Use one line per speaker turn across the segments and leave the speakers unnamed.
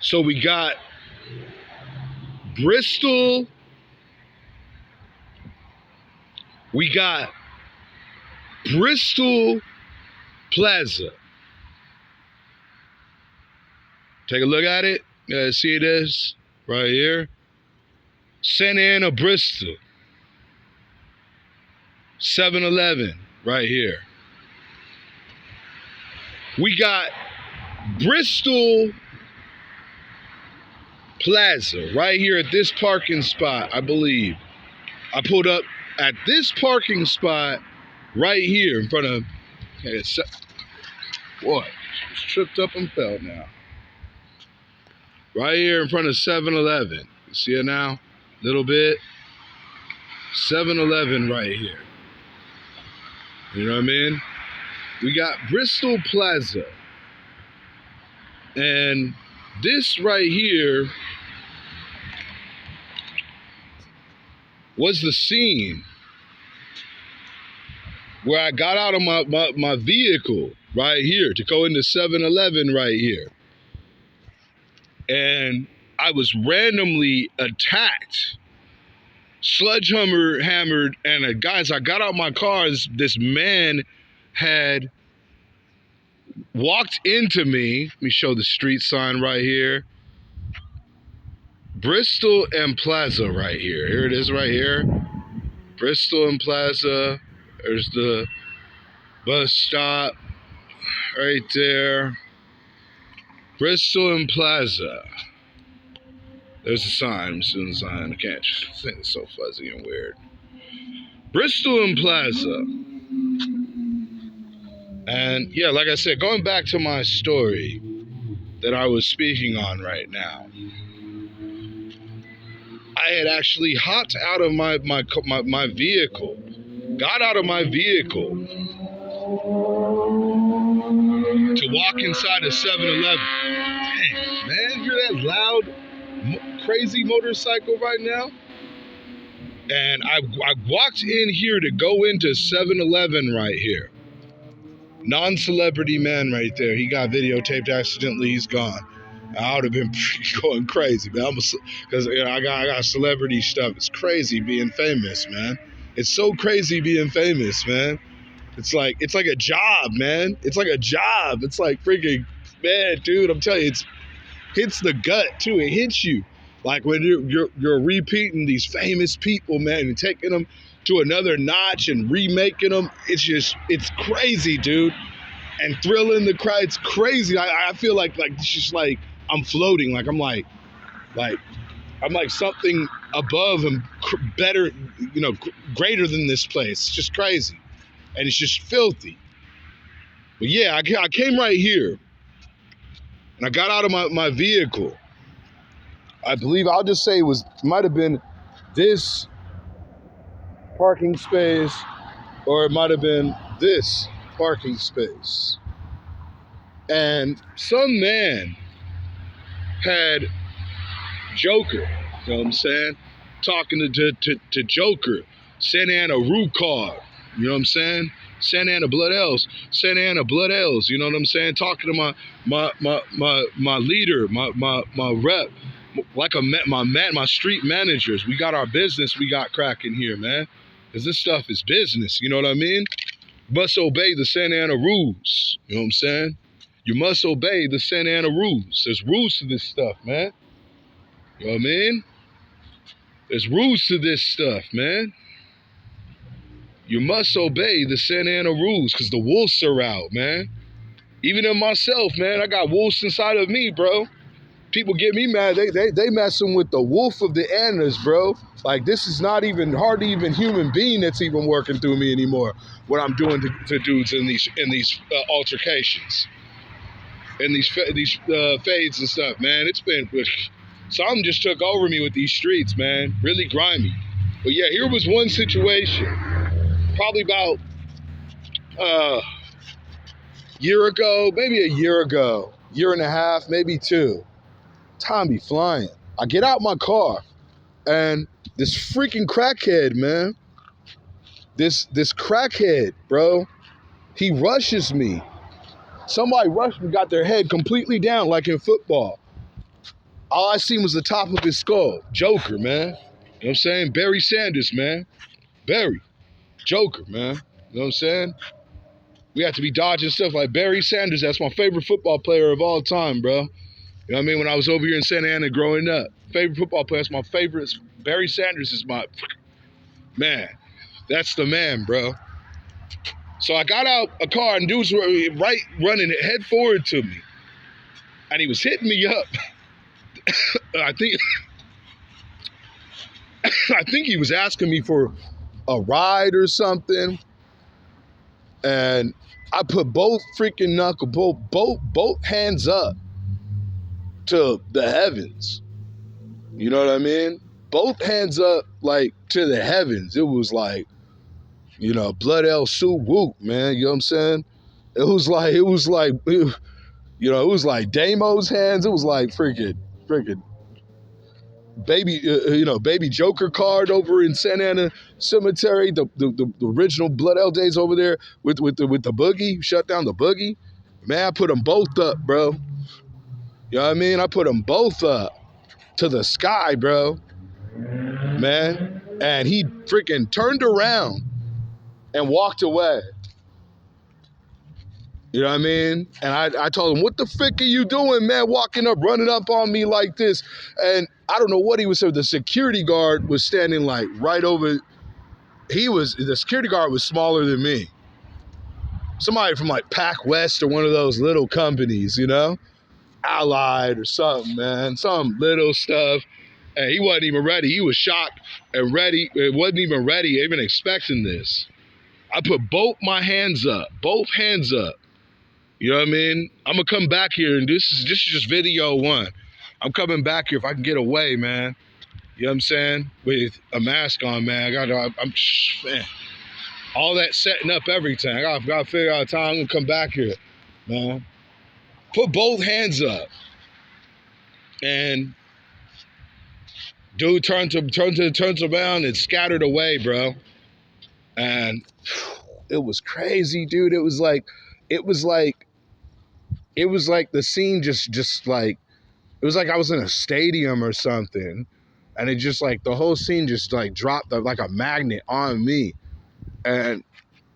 So we got Bristol. We got Bristol Plaza. Take a look at it. See this right here. Santa Ana, Bristol. 7-Eleven right here. We got Bristol Plaza right here at this parking spot, I believe. I pulled up at this parking spot right here in front of, what? Just tripped up and fell now. Right here in front of 7-Eleven. You see it now? Little bit. 7-Eleven right here. You know what I mean? We got Bristol Plaza. And this right here was the scene where I got out of my vehicle right here to go into 7-Eleven right here. And I was randomly attacked, hammered, and guys, I got out my car, this man had walked into me. Let me show the street sign right here. Bristol and Plaza right here. Here it is right here. Bristol and Plaza. There's the bus stop right there. Bristol and Plaza. There's a sign. I'm seeing the sign. I can't think it's so fuzzy and weird. Bristol and Plaza. And yeah, like I said, going back to my story that I was speaking on right now, I had actually hopped out of my vehicle, got out of my vehicle to walk inside a 7-Eleven. Dang, man, hear that loud, crazy motorcycle right now? And I walked in here to go into 7-Eleven right here. Non-celebrity man right there. He got videotaped accidentally. He's gone. I would have been going crazy, man. Because I got celebrity stuff. It's crazy being famous, man. It's so crazy being famous, man. It's like a job, man. It's like a job. It's like freaking, man, dude. I'm telling you, it hits the gut too. It hits you. Like when you're repeating these famous people, man, and taking them to another notch and remaking them. It's crazy, dude. And thrilling the crowd. It's crazy. I feel like it's just like I'm floating. Like I'm like something above and better, greater than this place. It's just crazy. And it's just filthy. But yeah, I came right here. And I got out of my vehicle. I believe, I'll just say might have been this parking space, or it might have been this parking space. And some man had Joker, you know what I'm saying? Talking to Joker, Santa Ana root card, you know what I'm saying? Santa Ana blood L's, you know what I'm saying? Talking to my leader, my rep, like my street managers. We got our business, we got cracking here, man. Because this stuff is business, you know what I mean? You must obey the Santa Ana rules, you know what I'm saying? You must obey the Santa Ana rules. There's rules to this stuff, man. You know what I mean? There's rules to this stuff, man. You must obey the Santa Ana rules because the wolves are out, man. Even in myself, man, I got wolves inside of me, bro. People get me mad. They messing with the wolf of the Annas, bro. Like, this is not even hardly even human being that's even working through me anymore. What I'm doing to dudes in these altercations, in these fades and stuff, man. It's been something just took over me with these streets, man. Really grimy. But yeah, here was one situation, probably about year ago, maybe a year ago, year and a half, maybe two. Time be flying. I get out my car and this freaking crackhead, man, this crackhead, bro, he rushes me. Somebody rushed me, got their head completely down like in football. All I seen was the top of his skull. Joker, man. You know what I'm saying? Barry Sanders, man. Barry. Joker, man. You know what I'm saying? We have to be dodging stuff like Barry Sanders. That's my favorite football player of all time, bro. You know what I mean? When I was over here in Santa Ana growing up, favorite football player, that's my favorite. Barry Sanders is my, man, that's the man, bro. So I got out a car and dudes were right running it head forward to me. And he was hitting me up. I think he was asking me for a ride or something. And I put both freaking both hands up to the heavens. You know what I mean? Both hands up like to the heavens. It was like, you know, blood El Sue Whoop, man. You know what I'm saying? It was like Damo's hands. It was like freaking baby Joker card over in Santa Ana Cemetery. The original Blood L days over there with the boogie, shut down the boogie. Man, I put them both up, bro. You know what I mean? I put them both up to the sky, bro. Man. And he freaking turned around and walked away. You know what I mean? And I told him, what the frick are you doing, man? Walking up, running up on me like this. And I don't know what he was saying. The security guard was standing like right over. The security guard was smaller than me. Somebody from like Pac West or one of those little companies, you know? Allied or something, man. Some little stuff. And he wasn't even ready. He was shocked and ready. It wasn't even ready, even expecting this. I put both my hands up. Both hands up. You know what I mean? I'm going to come back here, and this is just video one. I'm coming back here if I can get away, man. You know what I'm saying? With a mask on, man. Man. All that setting up everything. I got to figure out a time I'm going to come back here, man. Put both hands up. And dude turns around and scattered away, bro. And it was crazy, dude. It was like the scene just like, it was like I was in a stadium or something. And it just like, the whole scene just like dropped like a magnet on me. And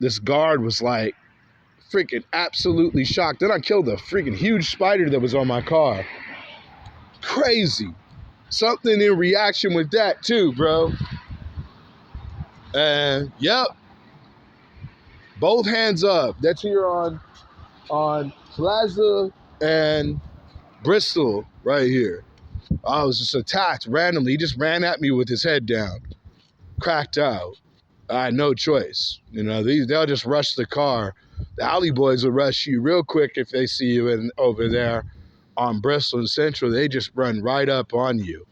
this guard was like freaking absolutely shocked. Then I killed a freaking huge spider that was on my car. Crazy. Something in reaction with that too, bro. And yep. Both hands up. That's here on Plaza and Bristol right here. I was just attacked randomly. He just ran at me with his head down. Cracked out. I had no choice. You know, they'll just rush the car. The alley boys will rush you real quick if they see you over there on Bristol and Central. They just run right up on you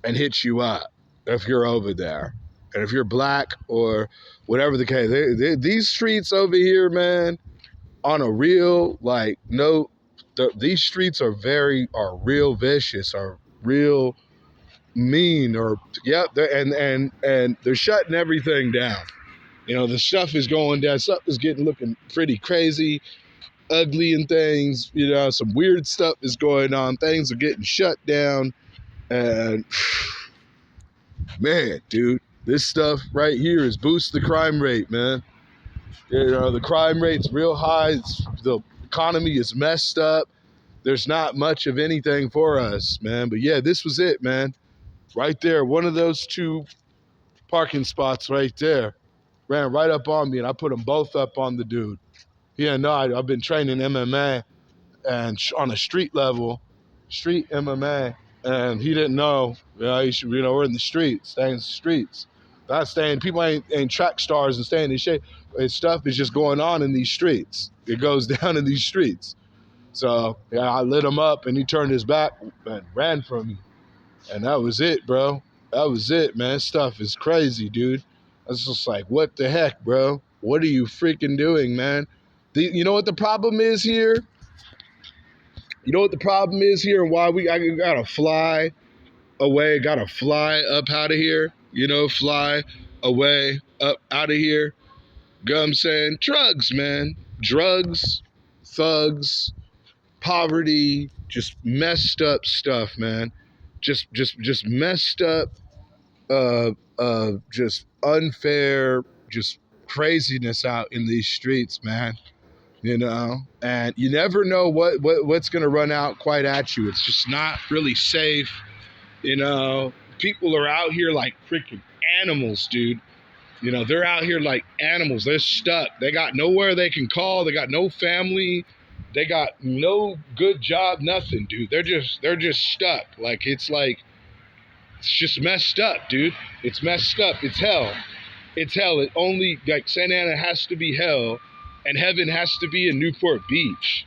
and hit you up if you're over there. And if you're black or whatever the case, these streets over here, man, on a real, like, no, these streets are real vicious, are real mean, or, yep, and they're shutting everything down. You know, the stuff is going down, stuff is looking pretty crazy, ugly and things, you know, some weird stuff is going on, things are getting shut down, and, man, dude. This stuff right here is boost the crime rate, man. You know, the crime rate's real high. The economy is messed up. There's not much of anything for us, man. But yeah, this was it, man. Right there, one of those two parking spots right there ran right up on me, and I put them both up on the dude. Yeah, no, I've been training MMA and on a street level, street MMA, and he didn't know. We're in the streets, staying in the streets. Not staying. People ain't track stars and staying in shape. And stuff is just going on in these streets. It goes down in these streets. So yeah, I lit him up, and he turned his back and ran from me. And that was it, bro. That was it, man. Stuff is crazy, dude. I was just like, what the heck, bro? What are you freaking doing, man? You know what the problem is here? You know what the problem is here, and why I gotta fly away, gotta fly up out of here, you know, fly away, up out of here. You know what I'm saying? Drugs, man. Drugs, thugs, poverty, just messed up stuff, man. just messed up, just unfair, just craziness out in these streets, man. And you never know what's gonna run out quite at you. It's just not really safe. People are out here like freaking animals, dude. They're out here like animals. They're stuck. They got nowhere they can call. They got no family. They got no good job, nothing, dude. They're just stuck. It's just messed up, dude. It's messed up. It's hell. It's hell. It only, like, Santa Ana has to be hell, and heaven has to be in Newport Beach.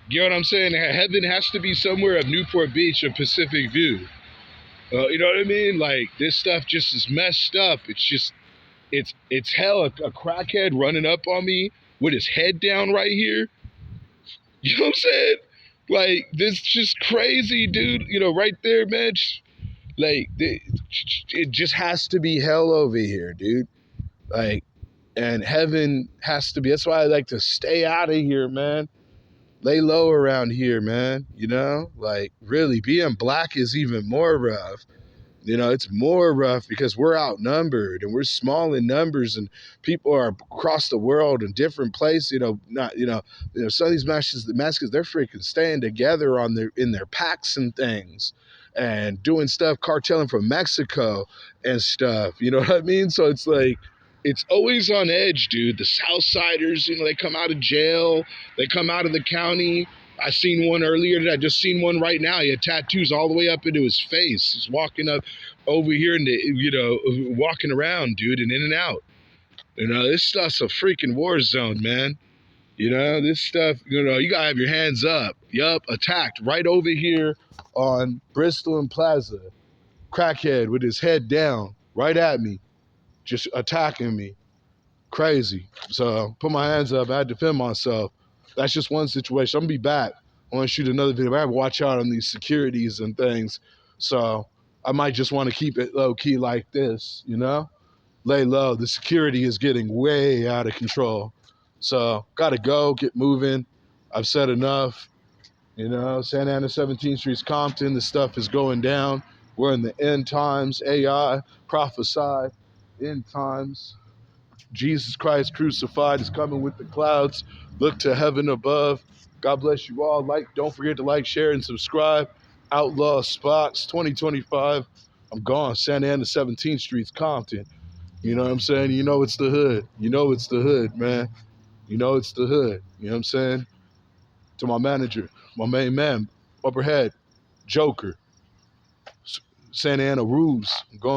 You know what I'm saying? Heaven has to be somewhere of Newport Beach or Pacific View. You know what I mean? Like, this stuff just is messed up. It's hell. A crackhead running up on me with his head down right here. You know what I'm saying? Like, this just crazy, dude. Right there, man. It just has to be hell over here, dude. Like, and heaven has to be. That's why I like to stay out of here, man. Lay low around here, man. Like, really, being black is even more rough. It's more rough because we're outnumbered and we're small in numbers, and people are across the world in different places. Some of these Mexicans, they're freaking staying together in their packs and things, and doing stuff, cartelling from Mexico and stuff. You know what I mean? So it's like, it's always on edge, dude. The Southsiders, they come out of jail, they come out of the county. I seen one earlier. I just seen one right now. He had tattoos all the way up into his face. He's walking up over here and walking around, dude, and in and out. This stuff's a freaking war zone, man. This stuff, you gotta have your hands up. Yup, attacked right over here on Bristol and Plaza. Crackhead with his head down, right at me, just attacking me. Crazy. So put my hands up. I had to defend myself. That's just one situation. I'm gonna be back. I want to shoot another video. I have to watch out on these securities and things. So I might just want to keep it low key like this, lay low. The security is getting way out of control. So gotta go, get moving. I've said enough. Santa Ana 17th Street's Compton. The stuff is going down. We're in the end times. AI prophesied end times. Jesus Christ crucified is coming with the clouds. Look to heaven above. God bless you all. Don't forget to like, share, and subscribe. Outlaw Spots 2025. I'm gone. Santa Ana 17th Street's Compton. You know what I'm saying? It's the hood. It's the hood, man. It's the hood. You know what I'm saying? To my manager, my main man, Upperhead, Joker, Santa Ana Rules. I'm gone.